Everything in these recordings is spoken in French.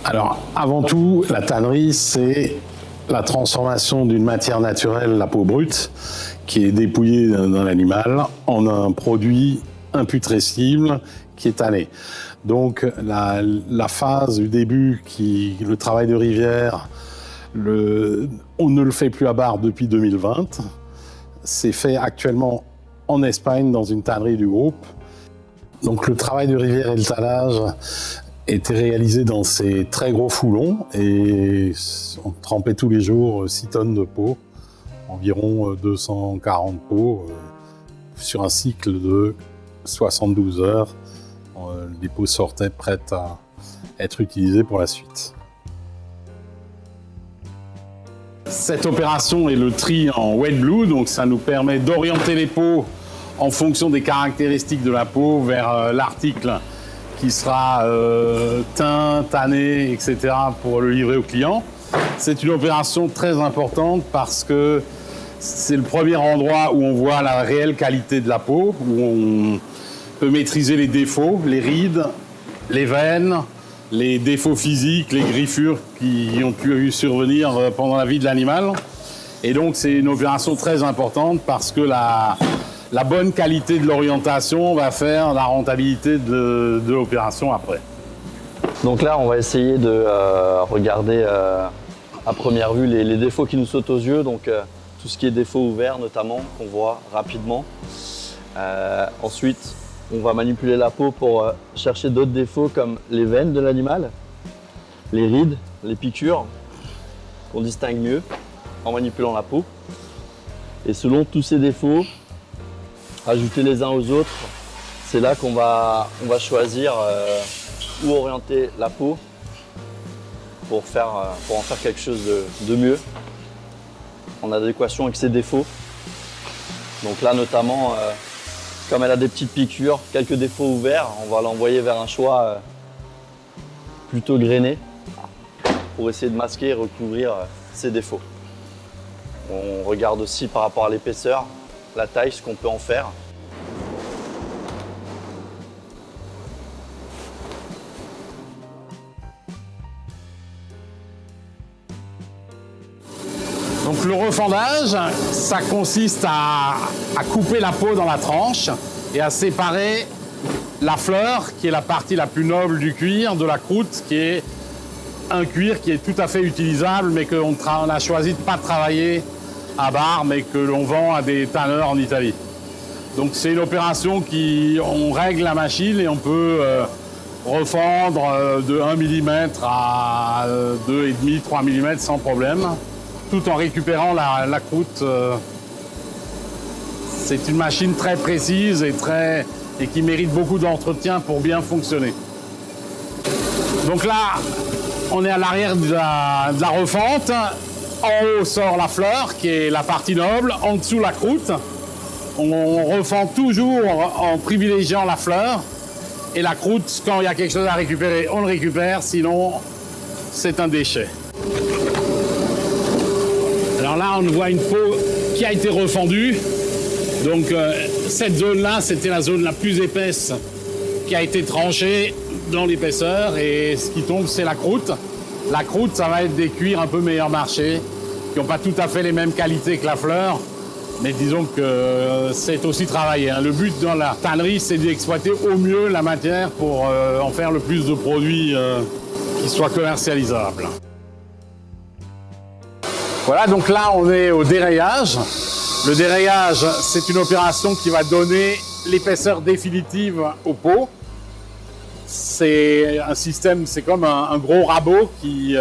Alors, avant tout, la tannerie, c'est la transformation d'une matière naturelle, la peau brute, qui est dépouillée dans l'animal, en un produit imputrescible qui est tanné. Donc, la phase du début, le travail de rivière, on ne le fait plus à Barre depuis 2020. C'est fait actuellement en Espagne, dans une tannerie du groupe. Donc, le travail de rivière et le tannage était réalisé dans ces très gros foulons et on trempait tous les jours 6 tonnes de peau, environ 240 peaux sur un cycle de 72 heures. Les peaux sortaient prêtes à être utilisées pour la suite. Cette opération est le tri en wet blue, donc ça nous permet d'orienter les peaux en fonction des caractéristiques de la peau vers l'article qui sera teint, tanné, etc. pour le livrer au client. C'est une opération très importante parce que c'est le premier endroit où on voit la réelle qualité de la peau, où on peut maîtriser les défauts, les rides, les veines, les défauts physiques, les griffures qui ont pu survenir pendant la vie de l'animal. Et donc c'est une opération très importante parce que la bonne qualité de l'orientation va faire la rentabilité de l'opération après. Donc là, on va essayer de regarder à première vue les défauts qui nous sautent aux yeux. Donc tout ce qui est défaut ouvert notamment, qu'on voit rapidement. Ensuite, on va manipuler la peau pour chercher d'autres défauts comme les veines de l'animal, les rides, les piqûres, qu'on distingue mieux en manipulant la peau. Et selon tous ces défauts, ajouter les uns aux autres, c'est là qu'on va choisir où orienter la peau pour en faire quelque chose de mieux, en adéquation avec ses défauts. Donc là notamment, comme elle a des petites piqûres, quelques défauts ouverts, on va l'envoyer vers un choix plutôt grainé pour essayer de masquer et recouvrir ses défauts. On regarde aussi par rapport à l'épaisseur, la taille, ce qu'on peut en faire. Donc le refendage, ça consiste à couper la peau dans la tranche et à séparer la fleur, qui est la partie la plus noble du cuir, de la croûte, qui est un cuir qui est tout à fait utilisable, mais qu'on a choisi de ne pas travailler à Barre, mais que l'on vend à des tanneurs en Italie. Donc c'est une opération on règle la machine et on peut refendre de 1 mm à 2,5, 3 mm sans problème, tout en récupérant la croûte. C'est une machine très précise et qui mérite beaucoup d'entretien pour bien fonctionner. Donc là, on est à l'arrière de la refonte. En haut sort la fleur, qui est la partie noble. En dessous, la croûte. On refend toujours en privilégiant la fleur. Et la croûte, quand il y a quelque chose à récupérer, on le récupère. Sinon, c'est un déchet. Alors là, on voit une peau qui a été refendue. Donc, cette zone-là, c'était la zone la plus épaisse qui a été tranchée dans l'épaisseur. Et ce qui tombe, c'est la croûte. La croûte, ça va être des cuirs un peu meilleur marché, qui n'ont pas tout à fait les mêmes qualités que la fleur, mais disons que c'est aussi travaillé. Le but dans la tannerie, c'est d'exploiter au mieux la matière pour en faire le plus de produits qui soient commercialisables. Voilà, donc là, on est au dérayage. Le dérayage, c'est une opération qui va donner l'épaisseur définitive aux peaux. C'est un système, c'est comme un gros rabot qui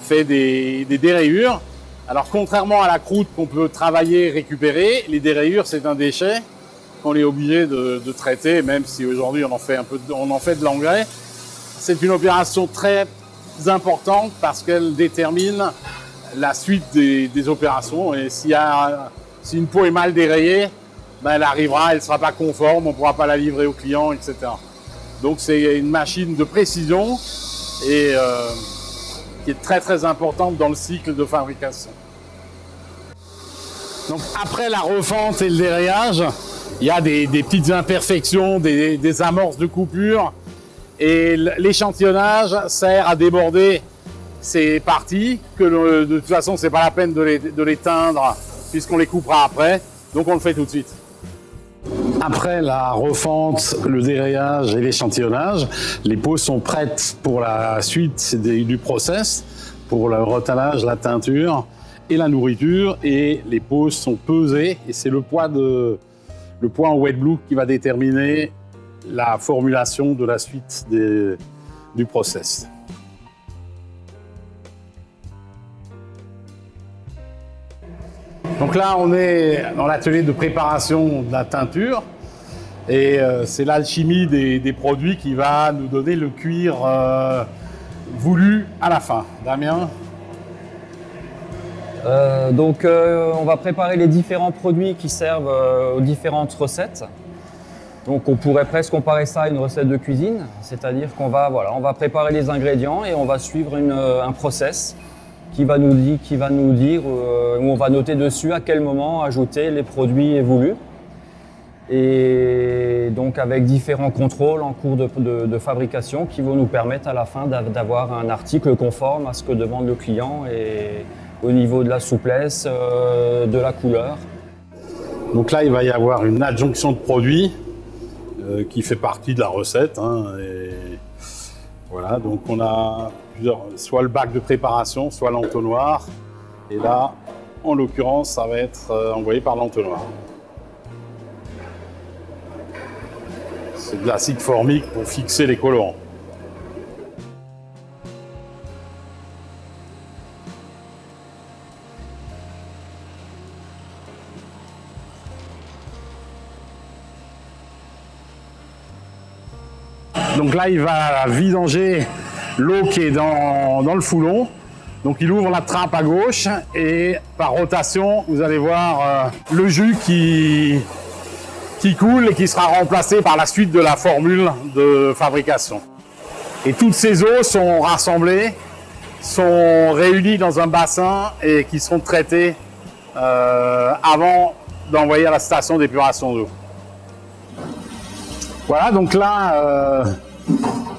fait des dérayures. Alors contrairement à la croûte qu'on peut travailler et récupérer, les dérayures c'est un déchet qu'on est obligé de traiter, même si aujourd'hui on en fait de l'engrais. C'est une opération très importante parce qu'elle détermine la suite des opérations. Et si une peau est mal dérayée, ben elle arrivera, elle ne sera pas conforme, on ne pourra pas la livrer au client, etc. Donc c'est une machine de précision et qui est très très importante dans le cycle de fabrication. Donc après la refente et le dérayage, il y a des petites imperfections, des amorces de coupure Et l'échantillonnage sert à déborder ces parties, que de toute façon, c'est pas la peine de les teindre puisqu'on les coupera après. Donc on le fait tout de suite. Après la refente, le dérayage et l'échantillonnage, les peaux sont prêtes pour la suite du process, pour le retalage, la teinture et la nourriture. Et les peaux sont pesées et c'est le poids en wet blue qui va déterminer la formulation de la suite du process. Donc là, on est dans l'atelier de préparation de la teinture et c'est l'alchimie des produits qui va nous donner le cuir voulu à la fin. Damien ? On va préparer les différents produits qui servent aux différentes recettes. Donc on pourrait presque comparer ça à une recette de cuisine, c'est-à-dire qu'on va, on va préparer les ingrédients et on va suivre un process qui va nous dire où on va noter dessus à quel moment ajouter les produits voulus. Et donc avec différents contrôles en cours de fabrication qui vont nous permettre à la fin d'avoir un article conforme à ce que demande le client et au niveau de la souplesse, de la couleur. Donc là, il va y avoir une adjonction de produits qui fait partie de la recette. Et voilà, donc on a soit le bac de préparation, soit l'entonnoir. Et là, en l'occurrence, ça va être envoyé par l'entonnoir. C'est de l'acide formique pour fixer les colorants. Donc là, il va vidanger l'eau qui est dans le foulon. Donc il ouvre la trappe à gauche et par rotation, vous allez voir le jus qui coule et qui sera remplacé par la suite de la formule de fabrication. Et toutes ces eaux sont rassemblées, sont réunies dans un bassin et qui seront traitées avant d'envoyer à la station d'épuration d'eau. Voilà, donc là,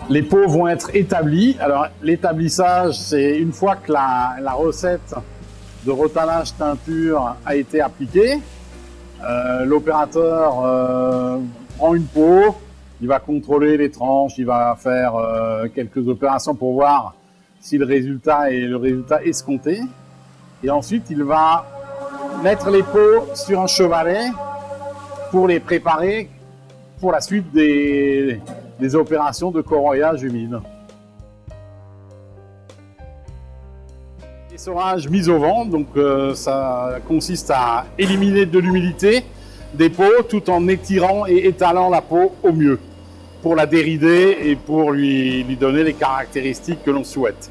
les pots vont être établis. Alors, l'établissage, c'est une fois que la recette de retalage teinture a été appliquée, l'opérateur prend une peau, il va contrôler les tranches, il va faire quelques opérations pour voir si le résultat est le résultat escompté. Et ensuite, il va mettre les peaux sur un chevalet pour les préparer pour la suite des opérations de corroyage humide. Essorage mise au vent, donc ça consiste à éliminer de l'humidité des peaux tout en étirant et étalant la peau au mieux pour la dérider et pour lui donner les caractéristiques que l'on souhaite.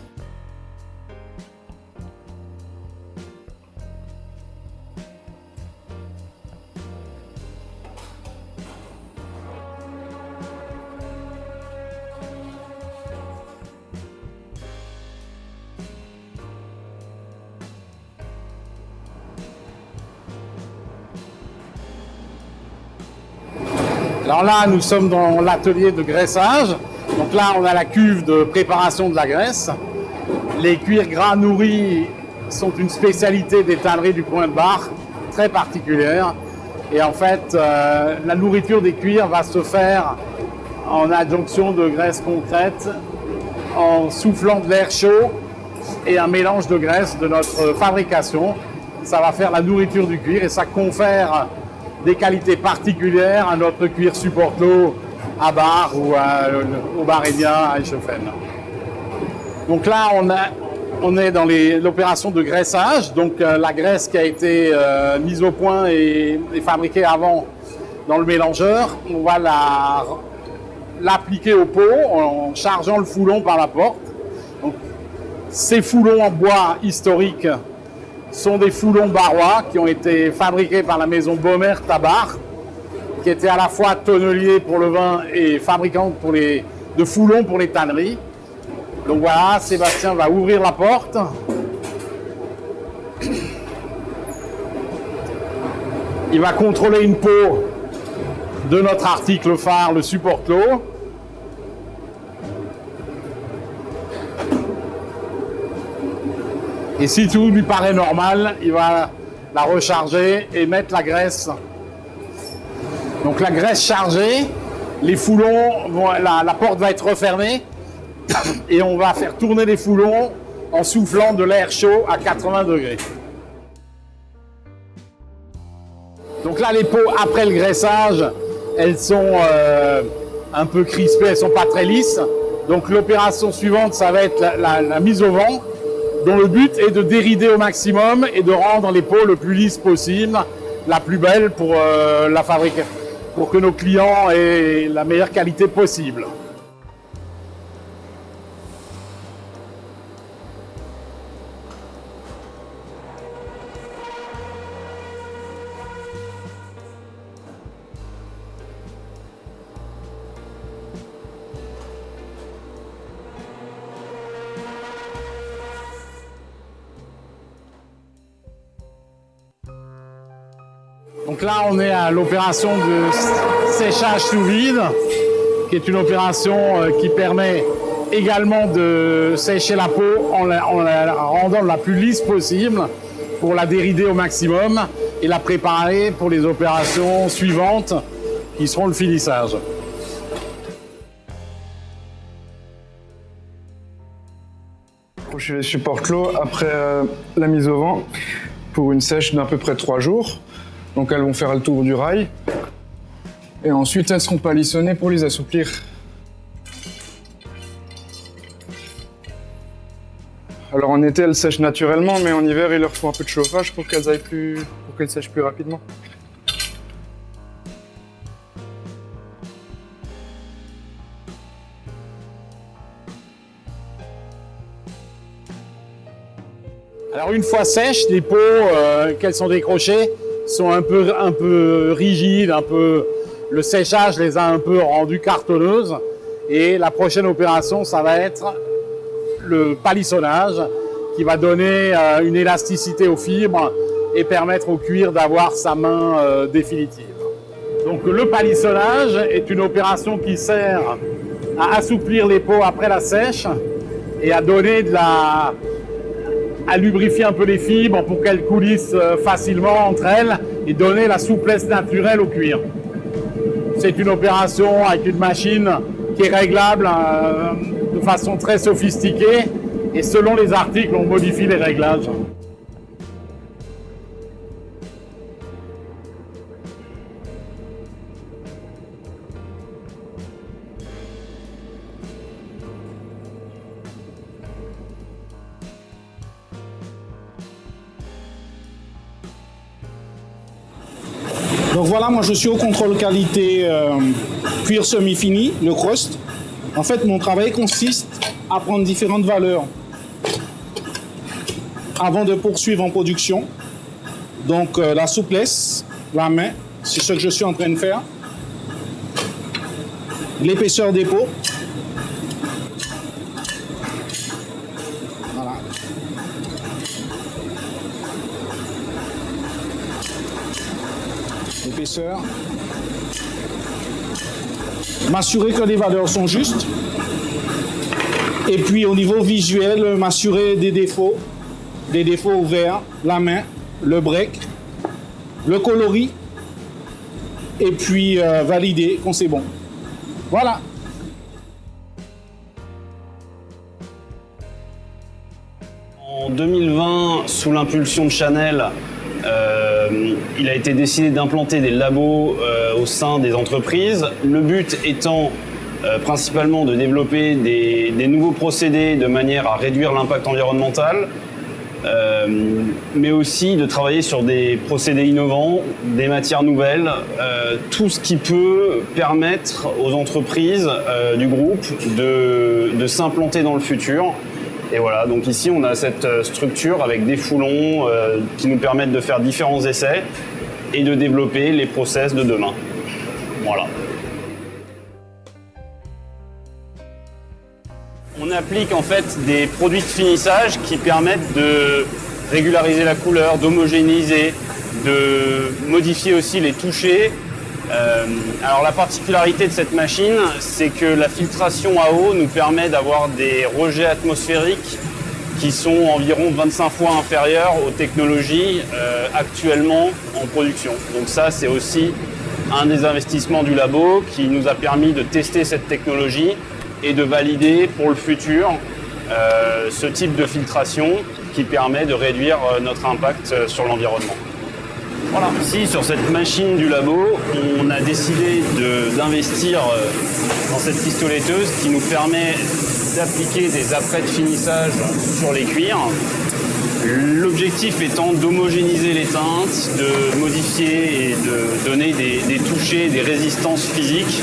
Alors là, nous sommes dans l'atelier de graissage. Donc là, on a la cuve de préparation de la graisse. Les cuirs gras nourris sont une spécialité des tanneries du coin de Bar, très particulière. Et en fait, la nourriture des cuirs va se faire en adjonction de graisse concrète, en soufflant de l'air chaud et un mélange de graisse de notre fabrication. Ça va faire la nourriture du cuir et ça confère des qualités particulières à notre cuir supporte-l'eau à Bar ou au Barénien à Eschhofen. Donc là, on est dans l'opération de graissage. Donc la graisse qui a été mise au point et fabriquée avant dans le mélangeur, on va l'appliquer au pot en chargeant le foulon par la porte. Donc, ces foulons en bois historiques sont des foulons barrois qui ont été fabriqués par la maison Baumert à Bar, qui était à la fois tonnelier pour le vin et fabricante de foulons pour les tanneries. Donc voilà, Sébastien va ouvrir la porte. Il va contrôler une peau de notre article phare, le supporte-l'eau. Et si tout lui paraît normal, il va la recharger et mettre la graisse. Donc la graisse chargée, les foulons, la porte va être refermée et on va faire tourner les foulons en soufflant de l'air chaud à 80 degrés. Donc là, les peaux, après le graissage, elles sont un peu crispées, elles ne sont pas très lisses. Donc l'opération suivante, ça va être la mise au vent, dont le but est de dérider au maximum et de rendre les peaux le plus lisses possible, la plus belle pour la fabrication, pour que nos clients aient la meilleure qualité possible. Donc là, on est à l'opération de séchage sous vide, qui est une opération qui permet également de sécher la peau en la rendant la plus lisse possible pour la dérider au maximum et la préparer pour les opérations suivantes qui seront le finissage. Je les supporte l'eau après la mise au vent pour une sèche d'à peu près 3 jours. Donc elles vont faire le tour du rail. Et ensuite elles seront palissonnées pour les assouplir. Alors en été elles sèchent naturellement, mais en hiver il leur faut un peu de chauffage pour qu'elles sèchent plus rapidement. Alors une fois sèches, les peaux qu'elles sont décrochées sont un peu rigides, le séchage les a un peu rendues cartonneuses. Et la prochaine opération, ça va être le palissonnage qui va donner une élasticité aux fibres et permettre au cuir d'avoir sa main définitive. Donc le palissonnage est une opération qui sert à assouplir les peaux après la sèche et à donner à lubrifier un peu les fibres pour qu'elles coulissent facilement entre elles et donner la souplesse naturelle au cuir. C'est une opération avec une machine qui est réglable de façon très sophistiquée et selon les articles, on modifie les réglages. Donc voilà, moi je suis au contrôle qualité cuir semi-fini, le crust. En fait, mon travail consiste à prendre différentes valeurs avant de poursuivre en production. Donc la souplesse, la main, c'est ce que je suis en train de faire. L'épaisseur des peaux. Voilà. L'épaisseur. M'assurer que les valeurs sont justes. Et puis au niveau visuel, m'assurer des défauts ouverts, la main, le break, le coloris, et puis valider qu'on c'est bon. Voilà. En 2020, sous l'impulsion de Chanel, il a été décidé d'implanter des labos au sein des entreprises. Le but étant principalement de développer des nouveaux procédés de manière à réduire l'impact environnemental, mais aussi de travailler sur des procédés innovants, des matières nouvelles, tout ce qui peut permettre aux entreprises du groupe de s'implanter dans le futur. Et voilà, donc ici on a cette structure avec des foulons qui nous permettent de faire différents essais et de développer les process de demain. Voilà. On applique en fait des produits de finissage qui permettent de régulariser la couleur, d'homogénéiser, de modifier aussi les touchés. Alors la particularité de cette machine, c'est que la filtration à eau nous permet d'avoir des rejets atmosphériques qui sont environ 25 fois inférieures aux technologies actuellement en production. Donc ça, c'est aussi un des investissements du labo qui nous a permis de tester cette technologie et de valider pour le futur ce type de filtration qui permet de réduire notre impact sur l'environnement. Voilà. Ici, sur cette machine du labo, on a décidé d'investir dans cette pistoletteuse qui nous permet d'appliquer des apprêts de finissage sur les cuirs. L'objectif étant d'homogénéiser les teintes, de modifier et de donner des touchés, des résistances physiques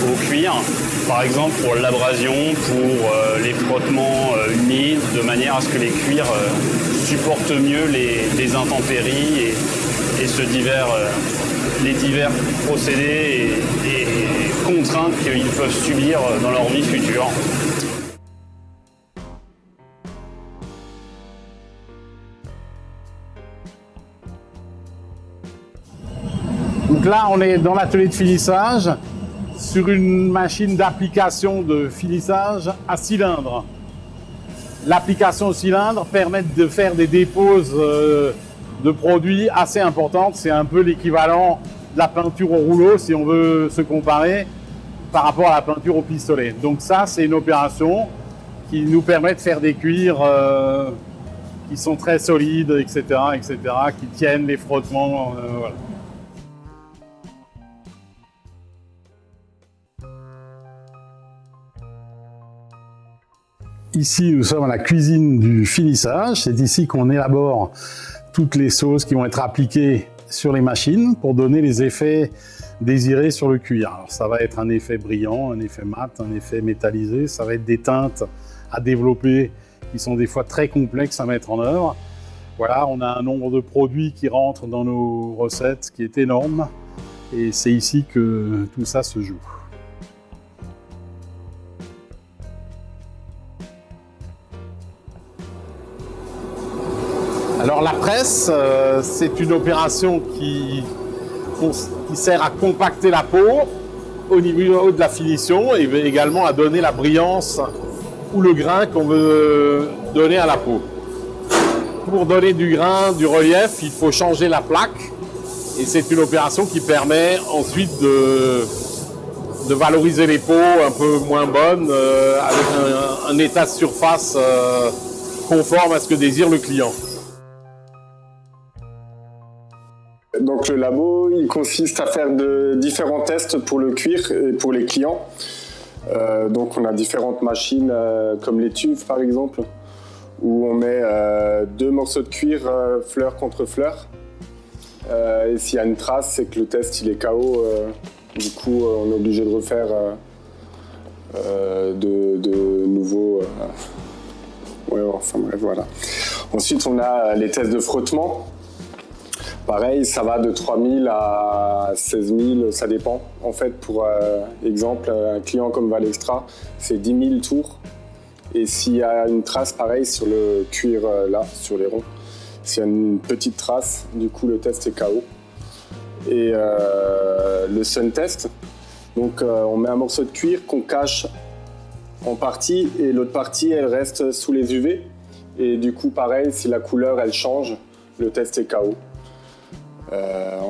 au cuir. Par exemple pour l'abrasion, pour les frottements humides, de manière à ce que les cuirs supportent mieux les intempéries et les divers procédés et contraintes qu'ils peuvent subir dans leur vie future. Donc là, on est dans l'atelier de finissage sur une machine d'application de finissage à cylindre. L'application au cylindre permet de faire des déposes de produits assez importantes. C'est un peu l'équivalent de la peinture au rouleau, si on veut se comparer, par rapport à la peinture au pistolet. Donc ça, c'est une opération qui nous permet de faire des cuirs qui sont très solides, etc., qui tiennent les frottements. Voilà. Ici, nous sommes à la cuisine du finissage. C'est ici qu'on élabore toutes les sauces qui vont être appliquées sur les machines pour donner les effets désirés sur le cuir. Alors, ça va être un effet brillant, un effet mat, un effet métallisé. Ça va être des teintes à développer qui sont des fois très complexes à mettre en œuvre. Voilà, on a un nombre de produits qui rentrent dans nos recettes qui est énorme. Et c'est ici que tout ça se joue. Alors la presse, c'est une opération qui sert à compacter la peau au niveau de la finition et également à donner la brillance ou le grain qu'on veut donner à la peau. Pour donner du grain, du relief, il faut changer la plaque et c'est une opération qui permet ensuite de valoriser les peaux un peu moins bonnes avec un état de surface conforme à ce que désire le client. Donc le labo, il consiste à faire différents tests pour le cuir et pour les clients. Donc on a différentes machines comme l'étuve par exemple, où on met 2 morceaux de cuir fleur contre fleur. Et s'il y a une trace, c'est que le test il est KO. Du coup, on est obligé de refaire de nouveaux. Ouais, enfin bref, voilà. Ensuite, on a les tests de frottement. Pareil, ça va de 3000 à 16 000, ça dépend. En fait, pour exemple, un client comme Valextra, c'est 10 000 tours. Et s'il y a une trace, pareil, sur le cuir là, sur les ronds, s'il y a une petite trace, du coup, le test est KO. Et le sun test, donc on met un morceau de cuir qu'on cache en partie et l'autre partie, elle reste sous les UV. Et du coup, pareil, si la couleur, elle change, le test est KO.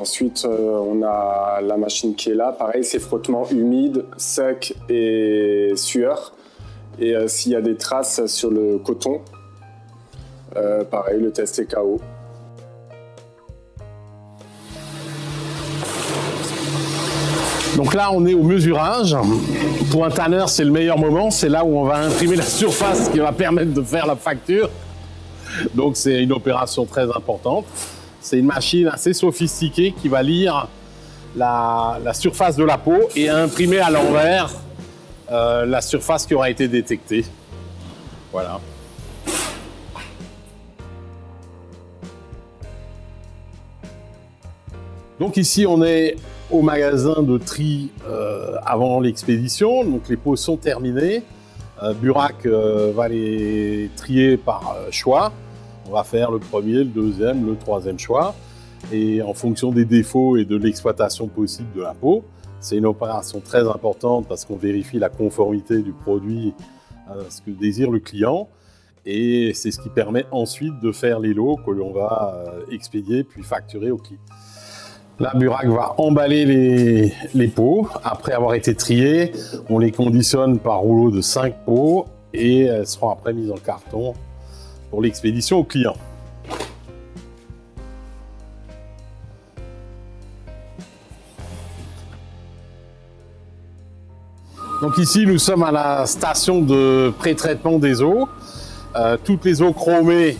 Ensuite, on a la machine qui est là. Pareil, c'est frottement humide, sec et sueur. Et s'il y a des traces sur le coton, pareil, le test est KO. Donc là, on est au mesurage. Pour un tanneur, c'est le meilleur moment. C'est là où on va imprimer la surface qui va permettre de faire la facture. Donc c'est une opération très importante. C'est une machine assez sophistiquée qui va lire la surface de la peau et imprimer à l'envers la surface qui aura été détectée. Voilà. Donc ici, on est au magasin de tri avant l'expédition. Donc les peaux sont terminées. Burak va les trier par choix. On va faire le premier, le deuxième, le troisième choix. Et en fonction des défauts et de l'exploitation possible de la peau, c'est une opération très importante parce qu'on vérifie la conformité du produit à ce que désire le client. Et c'est ce qui permet ensuite de faire les lots que l'on va expédier puis facturer au client. La Burac va emballer les pots. Après avoir été triés, on les conditionne par rouleau de 5 pots et elles seront après mises en carton pour l'expédition au client. Donc ici, nous sommes à la station de pré-traitement des eaux. Toutes les eaux chromées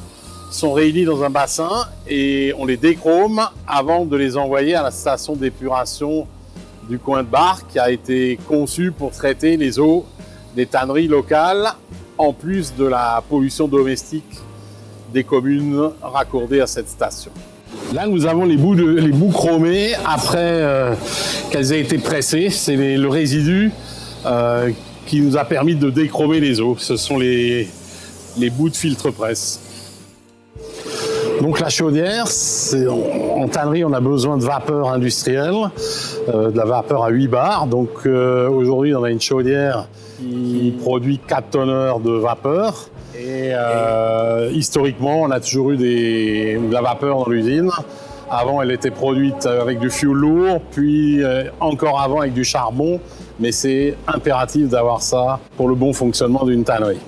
sont réunies dans un bassin et on les déchrome avant de les envoyer à la station d'épuration du coin de Bar qui a été conçue pour traiter les eaux des tanneries locales en plus de la pollution domestique des communes raccordées à cette station. Là, nous avons les bouts chromés après qu'elles aient été pressées. C'est le résidu qui nous a permis de déchromer les eaux. Ce sont les bouts de filtre presse. Donc la chaudière, en tannerie, on a besoin de vapeur industrielle, de la vapeur à 8 bars. Donc aujourd'hui, on a une chaudière qui produit 4 tonneurs de vapeur. Et historiquement, on a toujours eu de la vapeur dans l'usine. Avant, elle était produite avec du fioul lourd, puis encore avant avec du charbon. Mais c'est impératif d'avoir ça pour le bon fonctionnement d'une tannerie.